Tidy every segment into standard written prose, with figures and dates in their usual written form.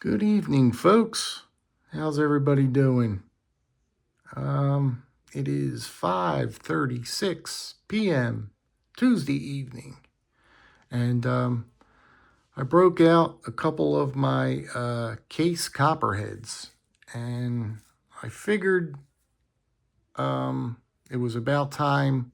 Good evening, folks. How's everybody doing? It is 5:36 p.m. Tuesday evening, and I broke out a couple of my case Copperheads, and I figured it was about time.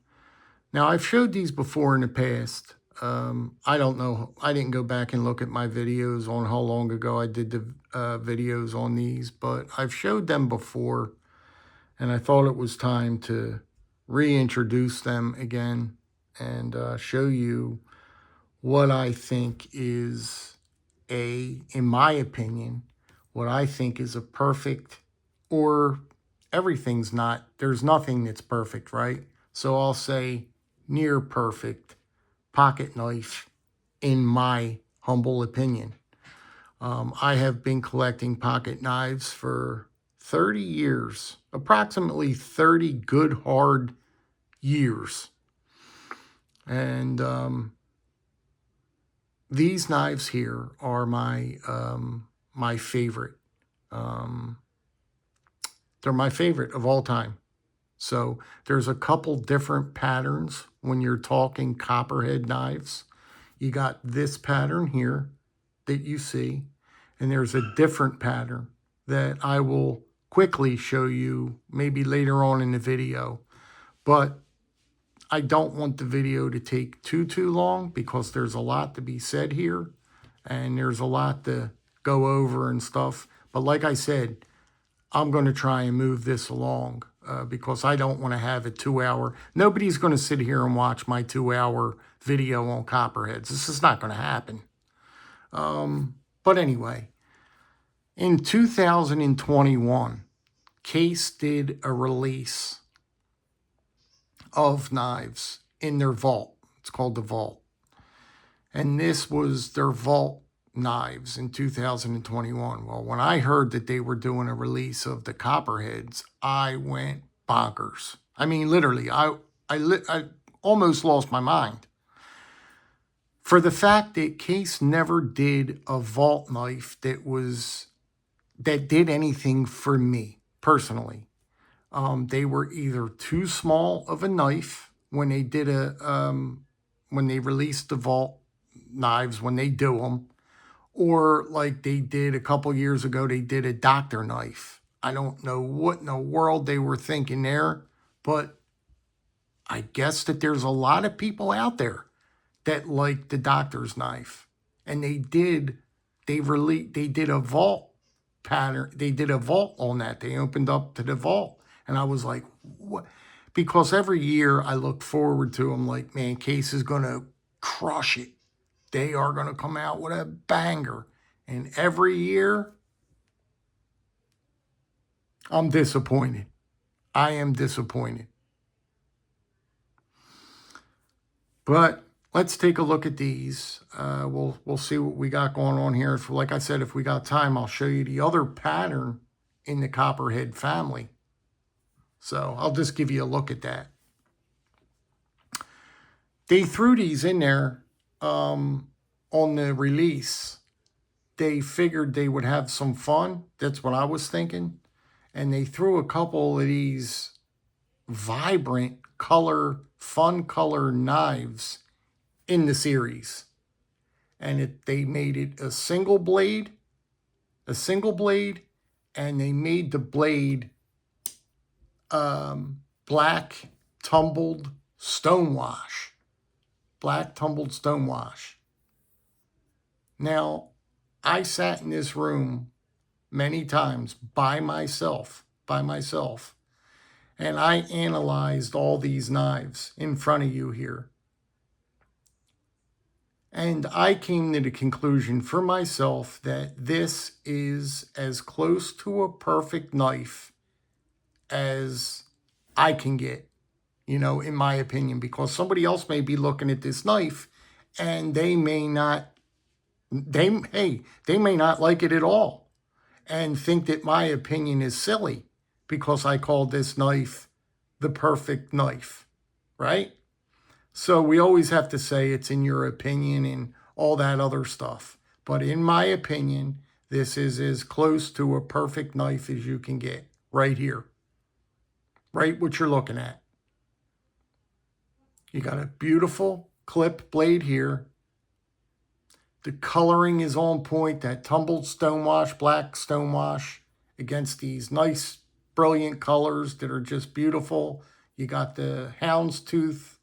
Now, I've showed these before in the past. I don't know. I didn't go back and look at my videos on how long ago I did the videos on these, but I've showed them before, and I thought it was time to reintroduce them again and show you what I think is in my opinion, what I think is a perfect, or everything's not, there's nothing that's perfect, right? So I'll say near perfect pocket knife in my humble opinion. I have been collecting pocket knives for 30 years, approximately 30 good hard years. And these knives here are my favorite. They're my favorite of all time. So there's a couple different patterns when you're talking Copperhead knives. You got this pattern here that you see, and there's a different pattern that I will quickly show you maybe later on in the video. But I don't want the video to take too long because there's a lot to be said here and there's a lot to go over and stuff. But like I said, I'm going to try and move this along because I don't want to have a 2-hour. Nobody's going to sit here and watch my 2-hour video on Copperheads. This is not going to happen. But anyway, in 2021, Case did a release of knives in their vault. It's called the Vault. And this was their Vault knives in 2021. Well, when I heard that they were doing a release of the Copperheads, I went bonkers. I mean, literally, I almost lost my mind. For the fact that Case never did a Vault knife that did anything for me personally. They were either too small of a knife when they did when they released the Vault knives, when they do them, or like they did a couple years ago, they did a doctor knife. I don't know what in the world they were thinking there, but I guess that there's a lot of people out there that like the doctor's knife. And they did a Vault pattern. They did a Vault on that. They opened up to the Vault. And I was like, what? Because every year I look forward to them like, man, Case is going to crush it. They are going to come out with a banger. And every year, I'm disappointed. I am disappointed. But let's take a look at these. We'll see what we got going on here. Like I said, if we got time, I'll show you the other pattern in the Copperhead family. So I'll just give you a look at that. They threw these in there on the release. They figured they would have some fun. That's what I was thinking. And they threw a couple of these vibrant color, fun color knives in the series. And they made it a single blade, and they made the blade black tumbled stonewash. Black tumbled stonewash. Now, I sat in this room many times by myself, and I analyzed all these knives in front of you here. And I came to the conclusion for myself that this is as close to a perfect knife as I can get, in my opinion, because somebody else may be looking at this knife and they may not like it at all and think that my opinion is silly because I called this knife the perfect knife, right? So we always have to say it's in your opinion and all that other stuff. But in my opinion, This is as close to a perfect knife as you can get right here. Right what you're looking at. You got a beautiful clip blade here. The coloring is on point, that tumbled stonewash, black stonewash against these nice, brilliant colors that are just beautiful. You got the houndstooth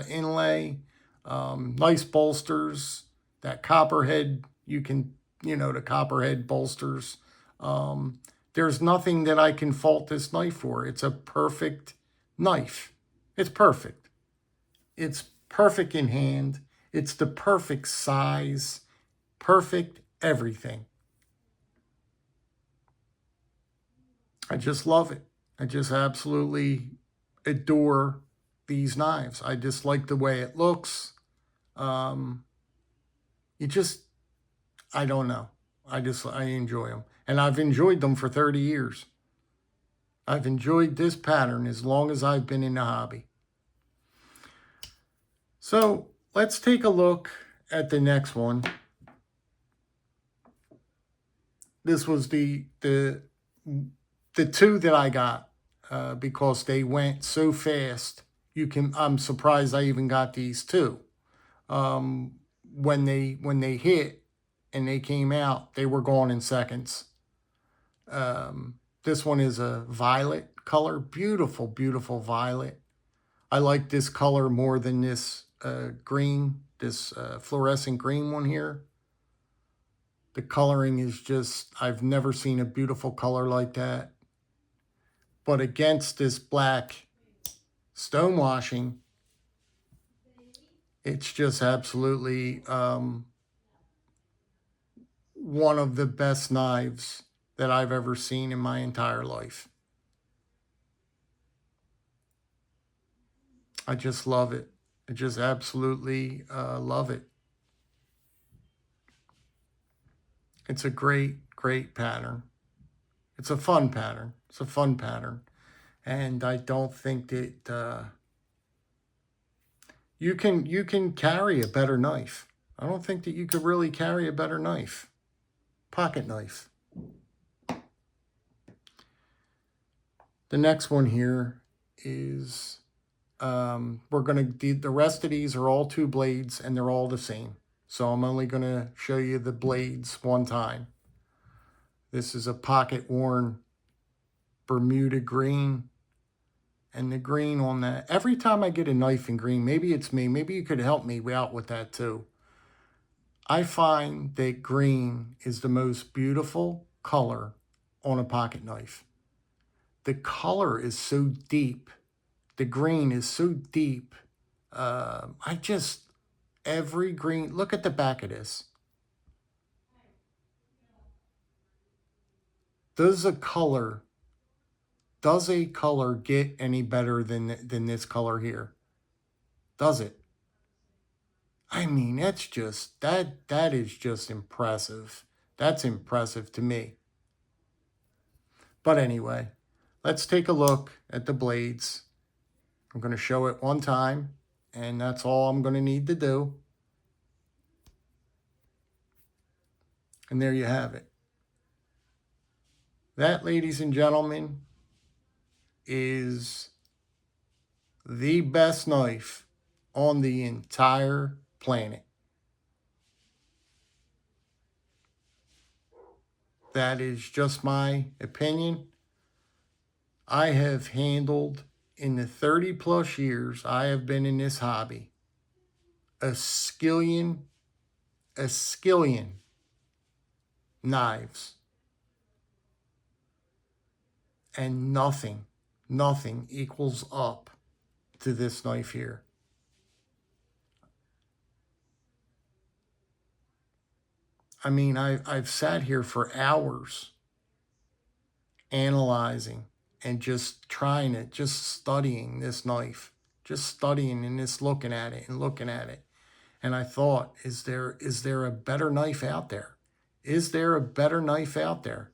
inlay, nice bolsters, that copperhead, the copperhead bolsters. There's nothing that I can fault this knife for. It's a perfect knife. It's perfect. It's perfect in hand. It's the perfect size. Perfect everything. I just love it. I just absolutely adore these knives. I just like the way it looks. Um, you just, I don't know. I enjoy them. And I've enjoyed them for 30 years. I've enjoyed this pattern as long as I've been in the hobby. So let's take a look at the next one. This was the two that I got because they went so fast. I'm surprised I even got these two. When they hit and they came out, they were gone in seconds. This one is a violet color, beautiful, beautiful violet. I like this color more than this green, this fluorescent green one here. The coloring is just, I've never seen a beautiful color like that. But against this black stonewashing, it's just absolutely one of the best knives that I've ever seen in my entire life. I just love it. I just absolutely love it. It's a great, great pattern. It's a fun pattern. It's a fun pattern. And I don't think that you can carry a better knife. I don't think that you could really carry a better knife. Pocket knife. The next one here is we're going to, the rest of these are all two blades and they're all the same. So I'm only going to show you the blades one time. This is a pocket worn Bermuda green. And the green on that, every time I get a knife in green, maybe it's me, maybe you could help me out with that too. I find that green is the most beautiful color on a pocket knife. The color is so deep. The green is so deep. Every green, look at the back of this. Does a color get any better than this color here? Does it? I mean, that's just, that is just impressive. That's impressive to me. But anyway, let's take a look at the blades. I'm going to show it one time, and that's all I'm going to need to do. And there you have it. That, ladies and gentlemen, is the best knife on the entire planet. That is just my opinion. I have handled, in the 30 plus years I have been in this hobby, a skillion knives. And nothing equals up to this knife here. I mean, I've sat here for hours analyzing and just trying it, just studying this knife, just studying and just looking at it and looking at it. And I thought, is there a better knife out there? Is there a better knife out there?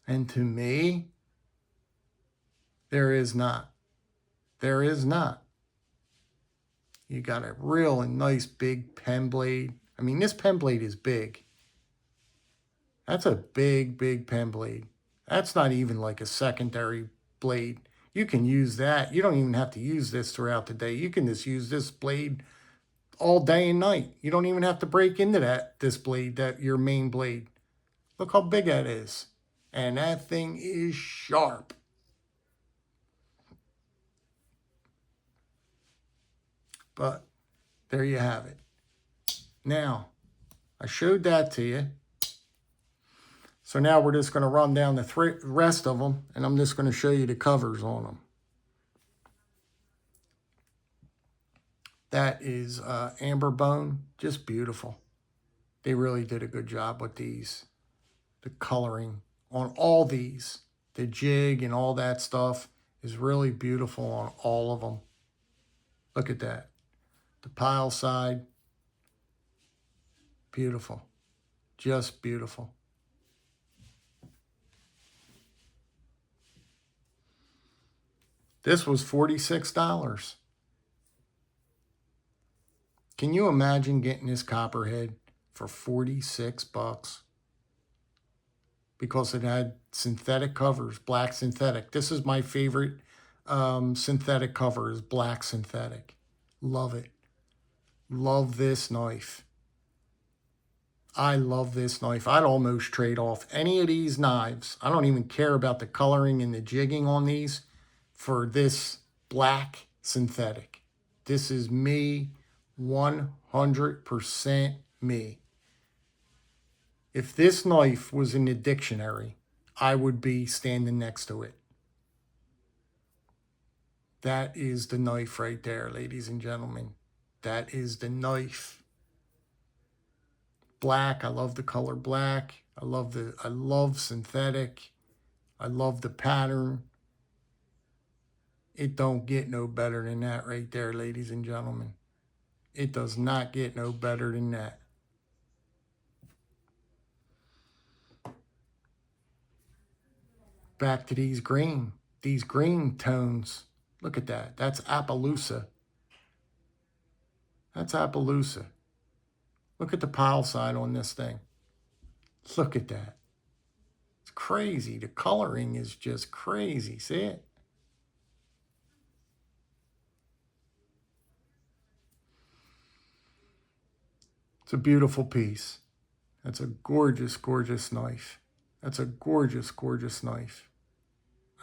And to me, there is not. There is not. You got a real nice big pen blade. I mean, this pen blade is big. That's a big, big pen blade. That's not even like a secondary blade. You can use that. You don't even have to use this throughout the day. You can just use this blade all day and night. You don't even have to break into this blade, that your main blade. Look how big that is. And that thing is sharp. But there you have it. Now, I showed that to you. So now we're just going to run down the rest of them, and I'm just going to show you the covers on them. That is amber bone, just beautiful. They really did a good job with these. The coloring on all these, the jig and all that stuff is really beautiful on all of them. Look at that. The pile side, beautiful, just beautiful. This was $46. Can you imagine getting this Copperhead for 46 bucks? Because it had synthetic covers, black synthetic. This is my favorite synthetic cover, is black synthetic. Love it. Love this knife. I love this knife. I'd almost trade off any of these knives. I don't even care about the coloring and the jigging on these for this black synthetic. This is me, 100% me. If this knife was in the dictionary, I would be standing next to it. That is the knife right there, ladies and gentlemen. That is the knife. Black, I love the color black. I love synthetic. I love the pattern. It don't get no better than that right there, ladies and gentlemen. It does not get no better than that. Back to these green tones. Look at that. That's Appaloosa. That's Appaloosa. Look at the pile side on this thing. Look at that. It's crazy. The coloring is just crazy. See it? It's a beautiful piece. That's a gorgeous, gorgeous knife. That's a gorgeous, gorgeous knife.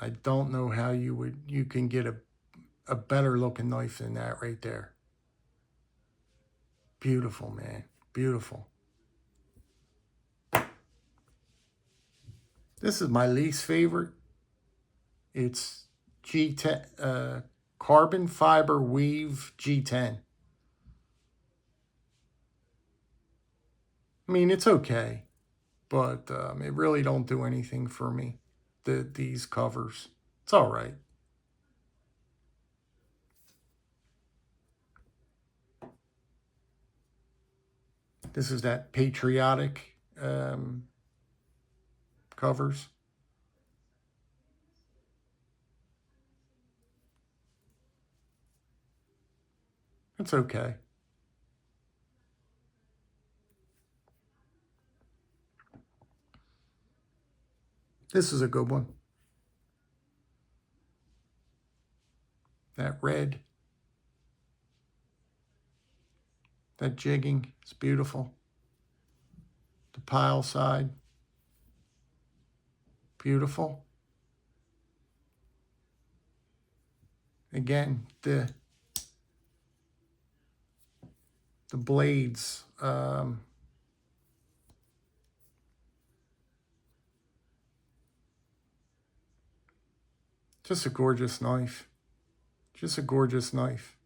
I don't know how you can get a better looking knife than that right there. Beautiful, man. Beautiful. This is my least favorite. It's G10, carbon fiber weave G10. I mean, it's okay, but it really don't do anything for me. These covers, it's all right. This is that patriotic covers. It's okay. This is a good one. That red, that jigging, it's beautiful. The pile side, beautiful. Again, the blades, just a gorgeous knife. Just a gorgeous knife.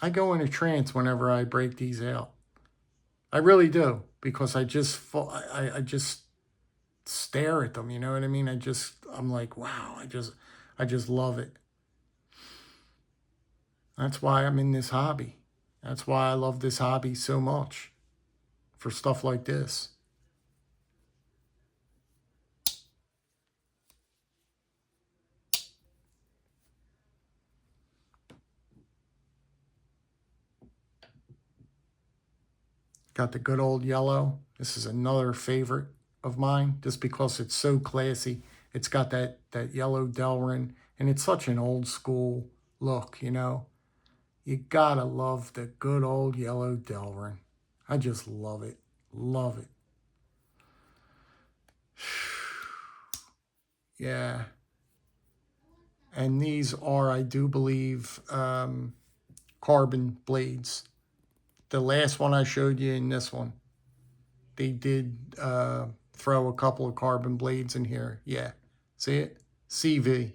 I go in a trance whenever I break these out. I really do, because I just stare at them, you know what I mean? I'm like, wow, I just love it. That's why I'm in this hobby. That's why I love this hobby so much, for stuff like this. Got the good old yellow. This is another favorite of mine just because it's so classy. It's got that yellow Delrin, and it's such an old school look, you know. You gotta love the good old yellow Delrin. I just love it. Love it. Yeah. And these are, I do believe, carbon blades. The last one I showed you and this one, they did throw a couple of carbon blades in here. Yeah. See it? CV.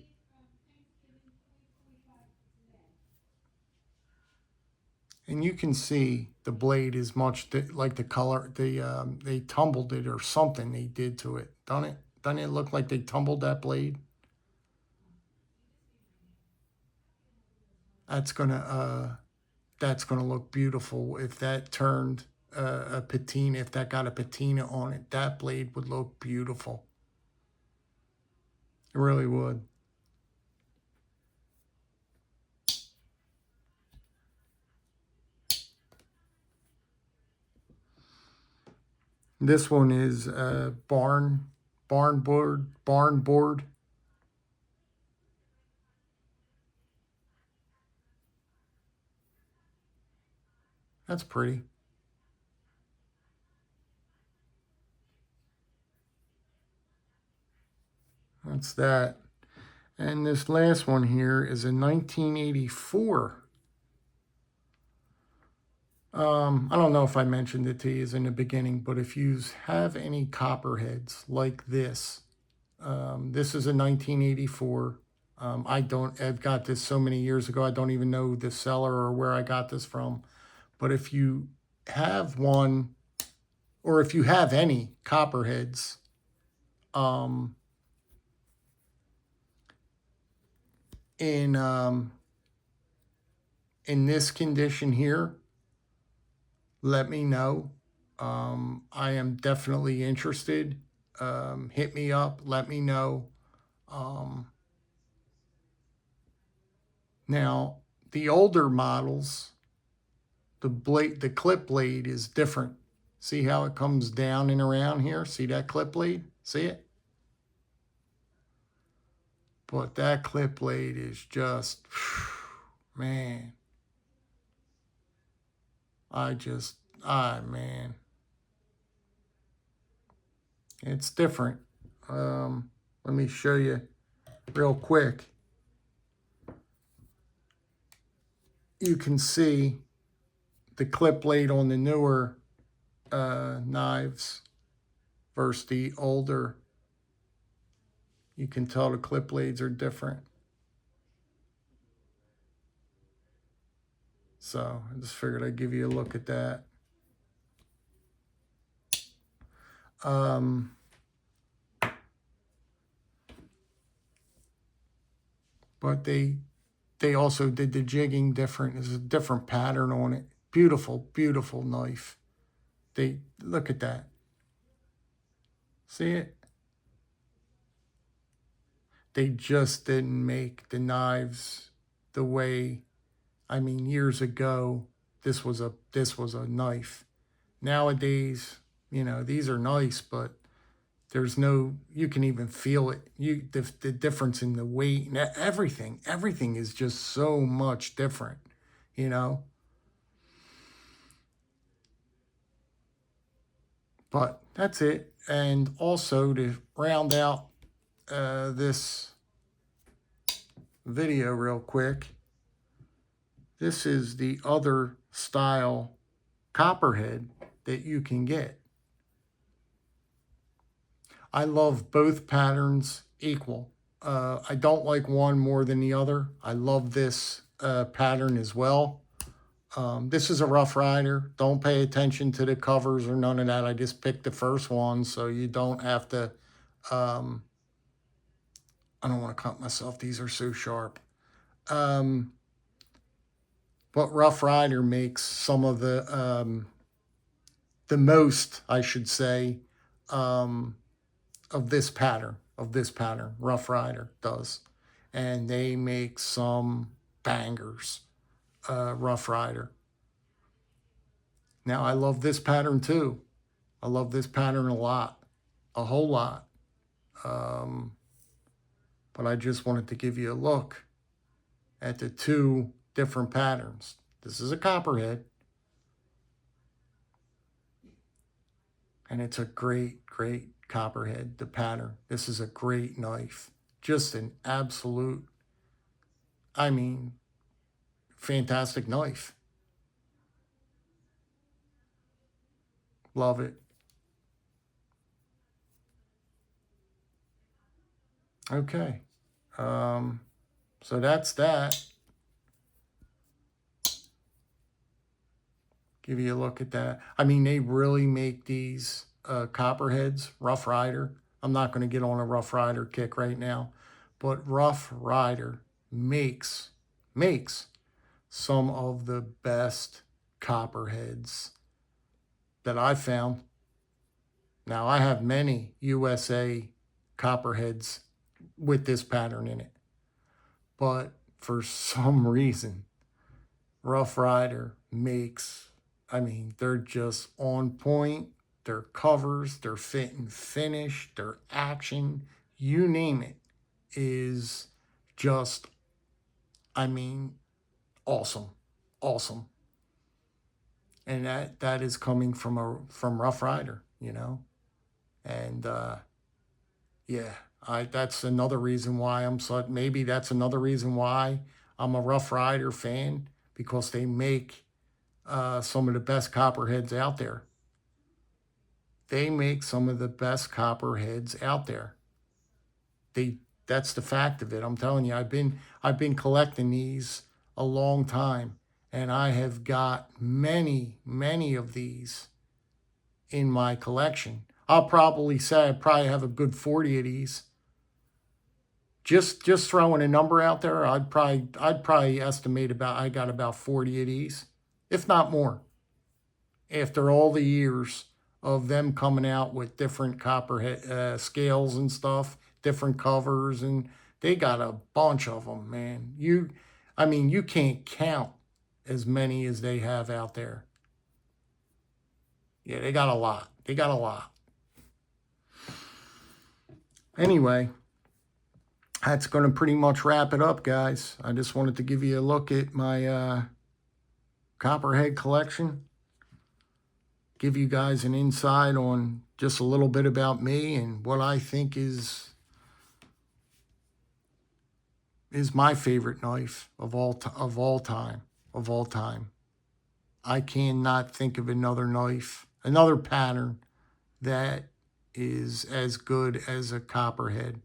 And you can see the blade is much like the color. They tumbled it or something they did to it. Don't it? Doesn't it look like they tumbled that blade? That's gonna look beautiful if that turned a patina. If that got a patina on it, that blade would look beautiful. It really would. This one is barn board. That's pretty. That's that. And this last one here is a 1984. I don't know if I mentioned it to you in the beginning, but if you have any Copperheads like this, this is a 1984. I've got this so many years ago, I don't even know the seller or where I got this from. But if you have one, or if you have any Copperheads, um, in um, in this condition here, let me know. I am definitely interested. Hit me up. Let me know. Um, Now, the older models, the clip blade is different. See how it comes down and around here? See that clip blade? See it? But that clip blade is just, man. Man, it's different. Let me show you real quick. You can see the clip blade on the newer knives versus the older. You can tell the clip blades are different. So I just figured I'd give you a look at that. But they also did the jigging different. There's a different pattern on it. Beautiful, beautiful knife. They look at that. See it? They just didn't make the knives the way, I mean, years ago, this was a knife. Nowadays, you know, these are nice, but there's no, you can even feel it. The difference in the weight and everything is just so much different, you know. But that's it. And also to round out this video real quick, this is the other style Copperhead that you can get. I love both patterns equal. I don't like one more than the other. I love this pattern as well. This is a Rough Rider. Don't pay attention to the covers or none of that. I just picked the first one, so you don't have to. I don't want to cut myself. These are so sharp. But Rough Rider makes some of the most, I should say, of this pattern. Rough Rider does, and they make some bangers. Rough Rider. Now, I love this pattern too. I love this pattern a lot, a whole lot. But I just wanted to give you a look at the two different patterns. This is a Copperhead, and it's a great, great Copperhead, the pattern. This is a great knife. Just an absolute, I mean, fantastic knife. Love it. Okay. So that's that. Give you a look at that. I mean, they really make these Copperheads, Rough Rider. I'm not going to get on a Rough Rider kick right now, but Rough Rider makes some of the best Copperheads that I've found. Now, I have many USA Copperheads with this pattern in it, but for some reason, Rough Rider makes, I mean, they're just on point. Their covers, their fit and finish, their action, you name it, is just, I mean, awesome. Awesome. And that is coming from Rough Rider, you know? And yeah, that's another reason why maybe that's another reason why I'm a Rough Rider fan, because they make some of the best Copperheads out there. They make some of the best Copperheads out there. That's the fact of it. I'm telling you, I've been collecting these a long time, and I have got many, many of these in my collection. I'll probably say I probably have a good 40 of these. Just throwing a number out there, I'd probably estimate I got about 40 of these, if not more. After all the years of them coming out with different Copperhead scales and stuff, different covers, and they got a bunch of them, man. I mean, you can't count as many as they have out there. Yeah, they got a lot. They got a lot. Anyway, that's going to pretty much wrap it up, guys. I just wanted to give you a look at my Copperhead collection. Give you guys an insight on just a little bit about me and what I think is my favorite knife of all time. I cannot think of another knife, another pattern that is as good as a Copperhead.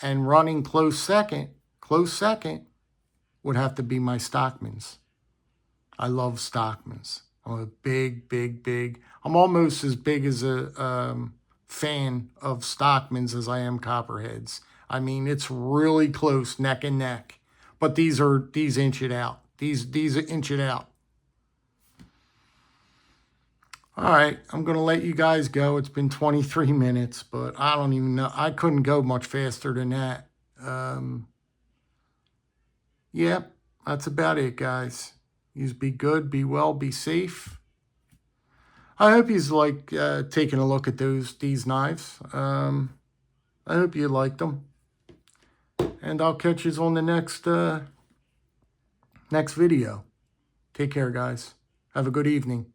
And running close second would have to be my Stockmans. I love Stockmans. I'm a big. I'm almost as big as a fan of Stockmans as I am Copperheads. I mean, it's really close, neck and neck. But these inch it out. These inch it out. All right, I'm going to let you guys go. It's been 23 minutes, but I don't even know. I couldn't go much faster than that. Yeah, that's about it, guys. You be good, be well, be safe. I hope you like taking a look at these knives. I hope you liked them. And I'll catch you on the next video. Take care, guys. Have a good evening.